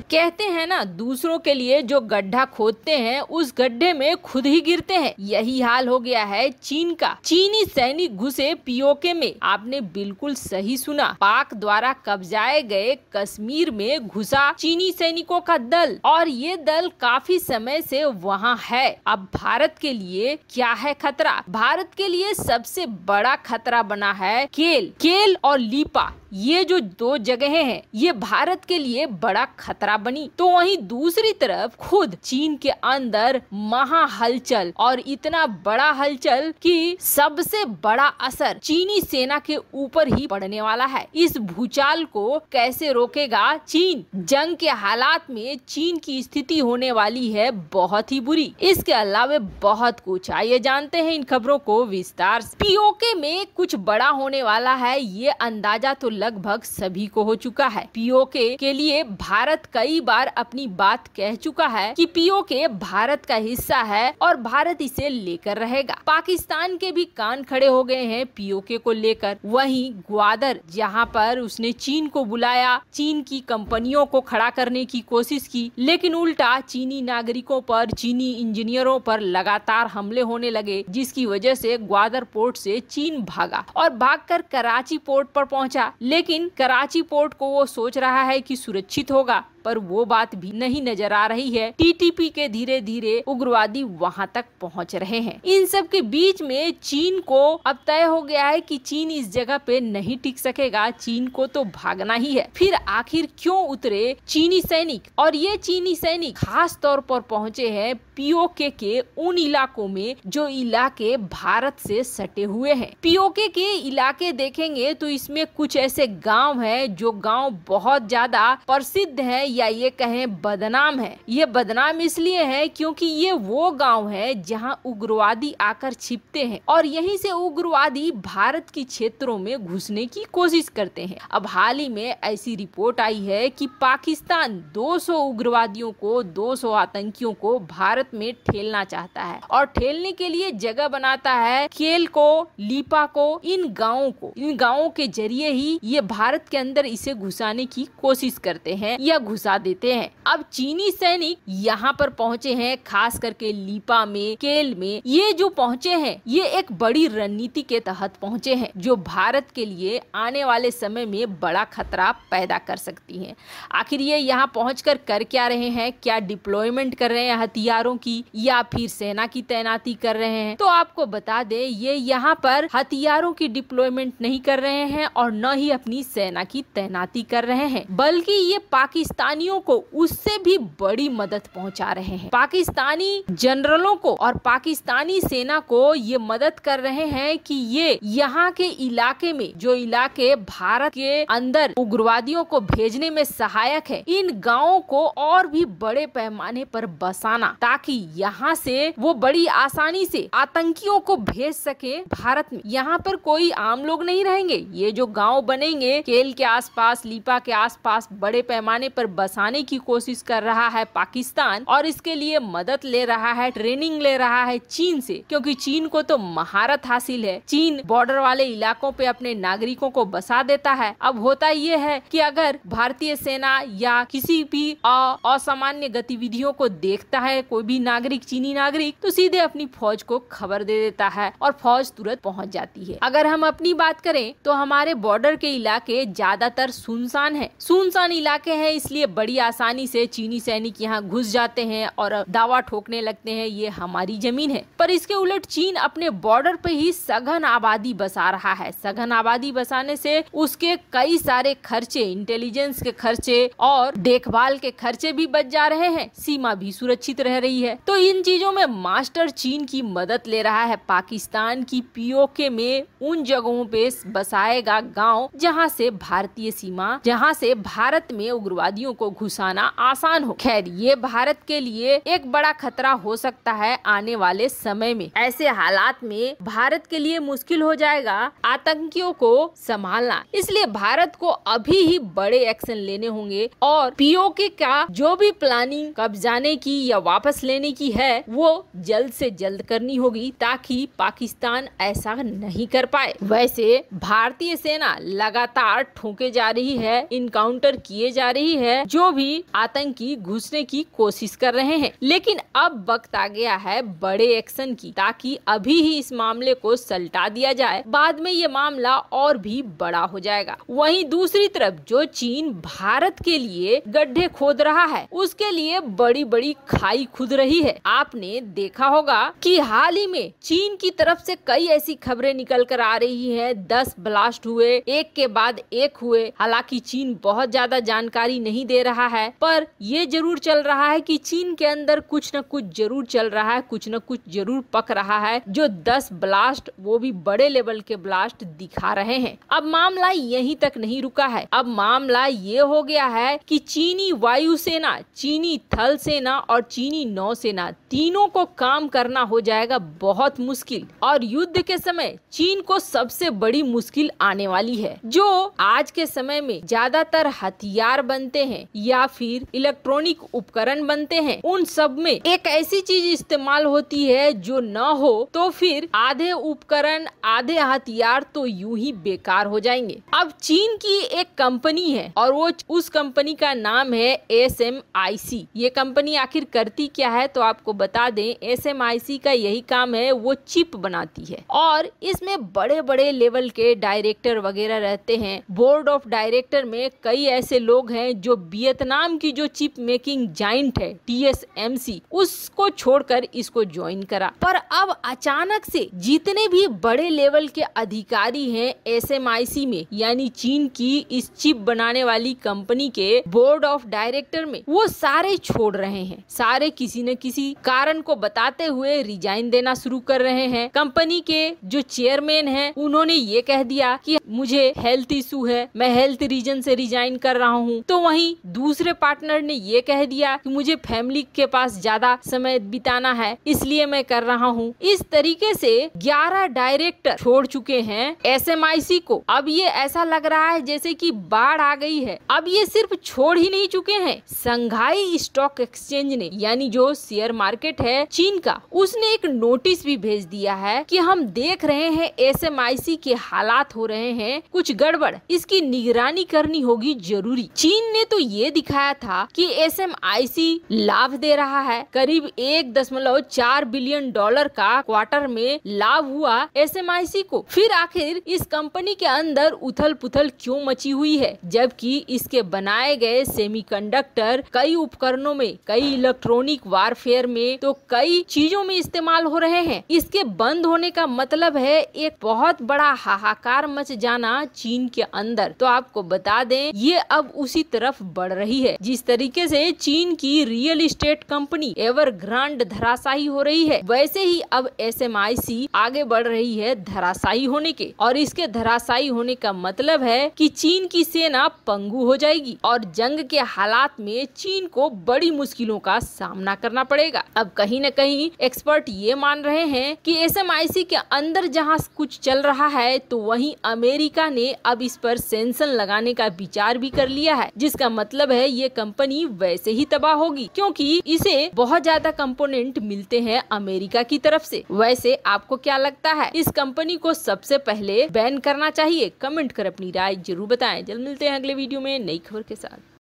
कहते हैं ना, दूसरों के लिए जो गड्ढा खोदते हैं उस गड्ढे में खुद ही गिरते हैं। यही हाल हो गया है चीन का। चीनी सैनिक घुसे पीओके में। आपने बिल्कुल सही सुना, पाक द्वारा कब्जाए गए कश्मीर में घुसा चीनी सैनिकों का दल, और ये दल काफी समय से वहाँ है। अब भारत के लिए क्या है खतरा? भारत के लिए सबसे बड़ा खतरा बना है केल और लीपा। ये जो दो जगहें हैं ये भारत के लिए बड़ा खतरा बनी। तो वहीं दूसरी तरफ खुद चीन के अंदर महा हलचल, और इतना बड़ा हलचल कि सबसे बड़ा असर चीनी सेना के ऊपर ही पड़ने वाला है। इस भूचाल को कैसे रोकेगा चीन? जंग के हालात में चीन की स्थिति होने वाली है बहुत ही बुरी। इसके अलावा बहुत कुछ, आइए जानते हैं इन खबरों को विस्तार से। पीओके में कुछ बड़ा होने वाला है, ये अंदाजा तो लगभग सभी को हो चुका है। पीओके के लिए भारत कई बार अपनी बात कह चुका है कि पीओके भारत का हिस्सा है और भारत इसे लेकर रहेगा। पाकिस्तान के भी कान खड़े हो गए हैं पीओके को लेकर। वहीं ग्वादर, जहां पर उसने चीन को बुलाया, चीन की कंपनियों को खड़ा करने की कोशिश की, लेकिन उल्टा चीनी नागरिकों पर, चीनी इंजीनियरों पर लगातार हमले होने लगे, जिसकी वजह से ग्वादर पोर्ट से चीन भागा और भागकर कराची पोर्ट पर पहुंचा। लेकिन कराची पोर्ट को वो सोच रहा है कि सुरक्षित होगा, पर वो बात भी नहीं नजर आ रही है। टीटीपी के धीरे धीरे उग्रवादी वहां तक पहुंच रहे हैं। इन सब के बीच में चीन को अब तय हो गया है कि चीन इस जगह पे नहीं टिक सकेगा, चीन को तो भागना ही है। फिर आखिर क्यों उतरे चीनी सैनिक? और ये चीनी सैनिक खास तौर पर पहुंचे हैं पीओके के उन इलाकों में जो इलाके भारत से सटे हुए हैं। पीओके के इलाके देखेंगे तो इसमें कुछ ऐसे गांव हैं जो गांव बहुत ज्यादा प्रसिद्ध है, या ये कहें बदनाम है। ये बदनाम इसलिए है क्योंकि ये वो गांव है जहां उग्रवादी आकर छिपते हैं और यहीं से उग्रवादी भारत के क्षेत्रों में घुसने की कोशिश करते हैं। अब हाल ही में ऐसी रिपोर्ट आई है कि पाकिस्तान 200 उग्रवादियों को, 200 आतंकियों को भारत में ठेलना चाहता है, और ठेलने के लिए जगह बनाता है केल को, लीपा को, इन गाँवों के जरिए ही ये भारत के अंदर इसे घुसाने की कोशिश करते हैं या घुसा देते हैं। अब चीनी सैनिक यहाँ पर पहुँचे हैं, खास करके लीपा में, केल में। ये जो पहुँचे हैं ये एक बड़ी रणनीति के तहत पहुँचे हैं जो भारत के लिए आने वाले समय में बड़ा खतरा पैदा कर सकती है। आखिर ये यहाँ पहुँचकर कर क्या रहे हैं? क्या डिप्लॉयमेंट कर रहे हैं हथियारों की, या फिर सेना की तैनाती कर रहे हैं? तो आपको बता दे, ये यहाँ पर हथियारों की डिप्लॉयमेंट नहीं कर रहे हैं और न ही अपनी सेना की तैनाती कर रहे हैं, बल्कि ये पाकिस्तानियों को उससे भी बड़ी मदद पहुंचा रहे हैं। पाकिस्तानी जनरलों को और पाकिस्तानी सेना को ये मदद कर रहे हैं कि ये यहाँ के इलाके में, जो इलाके भारत के अंदर उग्रवादियों को भेजने में सहायक है, इन गांवों को और भी बड़े पैमाने पर बसाना, ताकि यहाँ से वो बड़ी आसानी से आतंकियों को भेज सके भारत में। यहाँ पर कोई आम लोग नहीं रहेंगे। ये जो गांव बनेंगे केल के आसपास, लीपा के आसपास, बड़े पैमाने पर बसाने की कोशिश कर रहा है पाकिस्तान, और इसके लिए मदद ले रहा है, ट्रेनिंग ले रहा है चीन से, क्योंकि चीन को तो महारत हासिल है। चीन बॉर्डर वाले इलाकों पे अपने नागरिकों को बसा देता है। अब होता ये है कि अगर भारतीय सेना या किसी भी असामान्य गतिविधियों को देखता है कोई भी नागरिक, चीनी नागरिक, तो सीधे अपनी फौज को खबर दे देता है और फौज तुरंत पहुंच जाती है। अगर हम अपनी बात करें तो हमारे बॉर्डर के इलाके ज्यादातर सुनसान है, सुनसान इलाके हैं, इसलिए बड़ी आसानी से चीनी सैनिक यहाँ घुस जाते हैं और दावा ठोकने लगते हैं ये हमारी जमीन है। पर इसके उलट चीन अपने बॉर्डर पे ही सघन आबादी बसा रहा है। सघन आबादी बसाने से उसके कई सारे खर्चे, इंटेलिजेंस के खर्चे और देखभाल के खर्चे भी बच जा रहे हैं, सीमा भी सुरक्षित रह रही है। तो इन चीजों में मास्टर चीन की मदद ले रहा है। पाकिस्तान की पीओके में उन जगहों पे बसाएगा गाँव जहाँ से भारतीय सीमा, जहाँ से भारत में उग्रवादियों को घुसाना आसान हो। खैर, ये भारत के लिए एक बड़ा खतरा हो सकता है आने वाले समय में। ऐसे हालात में भारत के लिए मुश्किल हो जाएगा आतंकियों को संभालना। इसलिए भारत को अभी ही बड़े एक्शन लेने होंगे और पीओके का जो भी प्लानिंग कब्जाने की या वापस लेने की है वो जल्द से जल्द करनी होगी, ताकि पाकिस्तान ऐसा नहीं कर पाए। वैसे भारतीय सेना लगातार ठोके जा रही है, इनकाउंटर किए जा रही है, जो भी आतंकी घुसने की कोशिश कर रहे हैं। लेकिन अब वक्त आ गया है बड़े एक्शन की, ताकि अभी ही इस मामले को सलटा दिया जाए, बाद में ये मामला और भी बड़ा हो जाएगा। वहीं दूसरी तरफ जो चीन भारत के लिए गड्ढे खोद रहा है, उसके लिए बड़ी बड़ी खाई खुद रही है। आपने देखा होगा कि हाल ही में चीन की तरफ से कई ऐसी खबरें निकल कर आ रही है, 10 ब्लास्ट हुए, एक के बाद एक हुए। हालांकि चीन बहुत ज्यादा जानकारी नहीं दे रहा है, पर ये जरूर चल रहा है कि चीन के अंदर कुछ न कुछ जरूर चल रहा है, कुछ न कुछ जरूर पक रहा है, जो 10 ब्लास्ट, वो भी बड़े लेवल के ब्लास्ट दिखा रहे हैं। अब मामला यहीं तक नहीं रुका है, अब मामला ये हो गया है कि चीनी वायुसेना, चीनी थल सेना और चीनी नौसेना तीनों को काम करना हो जाएगा बहुत मुश्किल। और युद्ध के समय चीन को सबसे बड़ी मुश्किल आने वाली है। जो आज के समय में ज्यादातर हथियार बनते हैं या फिर इलेक्ट्रॉनिक उपकरण बनते हैं, उन सब में एक ऐसी चीज इस्तेमाल होती है जो न हो तो फिर आधे उपकरण, आधे हथियार तो यूं ही बेकार हो जाएंगे। अब चीन की एक कंपनी है और वो उस कंपनी का नाम है SMIC। ये कंपनी आखिर करती क्या है तो आपको बता दें, SMIC का यही काम है, वो चिप बनाती है और इसमें बड़े बड़े लेवल के डायरेक्टर वगैरह रहते हैं। बोर्ड ऑफ डायरेक्टर में कई ऐसे लोग हैं जो वियतनाम की जो चिप मेकिंग जाइंट है TSMC, उसको छोड़कर इसको ज्वाइन करा। पर अब अचानक से जितने भी बड़े लेवल के अधिकारी हैं SMIC में, यानी चीन की इस चिप बनाने वाली कंपनी के बोर्ड ऑफ डायरेक्टर में, वो सारे छोड़ रहे हैं। सारे किसी न किसी कारण को बताते हुए रिजाइन देना शुरू कर रहे हैं। कंपनी के जो चेयरमैन हैं, उन्होंने ये कह दिया कि मुझे हेल्थ इशू है, मैं हेल्थ रीजन से रिजाइन कर रहा हूँ। तो वहीं दूसरे पार्टनर ने ये कह दिया कि मुझे फैमिली के पास ज्यादा समय बिताना है, इसलिए मैं कर रहा हूँ। इस तरीके से 11 डायरेक्टर छोड़ चुके हैं SMIC को। अब ये ऐसा लग रहा है जैसे कि बाढ़ आ गई है। अब ये सिर्फ छोड़ ही नहीं चुके हैं, संघाई स्टॉक एक्सचेंज ने, यानी जो शेयर मार्केट है चीन का, उसने एक नोटिस भी भेज दिया है कि हम देख रहे हैं SMIC के हालात हो रहे हैं कुछ गड़बड़, इसकी निगरानी करनी होगी जरूरी। चीन ने तो ये दिखाया था कि SMIC लाभ दे रहा है, करीब $1.4 बिलियन का क्वार्टर में लाभ हुआ SMIC को। फिर आखिर इस कंपनी के अंदर उथल पुथल क्यों मची हुई है, जबकि इसके बनाए गए सेमीकंडक्टर कई उपकरणों में, कई इलेक्ट्रॉनिक वारफेयर में, तो कई चीजों में इस्तेमाल हो रहे हैं। इसके बंद होने का मतलब है एक बहुत बड़ा हाहाकार मच जाना चीन के अंदर। तो आपको बता दें, ये अब उसी तरफ बढ़ रही है। जिस तरीके से चीन की रियल एस्टेट कंपनी एवरग्रांड धराशायी हो रही है, वैसे ही अब SMIC आगे बढ़ रही है धराशायी होने के। और इसके धराशायी होने का मतलब है कि चीन की सेना पंगु हो जाएगी और जंग के हालात में चीन को बड़ी मुश्किलों का सामना करना पड़ेगा। अब कहीं न कहीं एक्सपर्ट ये मान रहे हैं कि SMIC के अंदर जहां कुछ चल रहा है, तो वहीं अमेरिका ने अब इस पर सेंक्शन लगाने का विचार भी कर लिया है, जिसका मतलब है ये कंपनी वैसे ही तबाह होगी, क्योंकि इसे बहुत ज्यादा कंपोनेंट मिलते हैं अमेरिका की तरफ से। वैसे आपको क्या लगता है, इस कंपनी को सबसे पहले बैन करना चाहिए? कमेंट कर अपनी राय जरूर बताएं। जल्द मिलते हैं अगले वीडियो में नई खबर के साथ।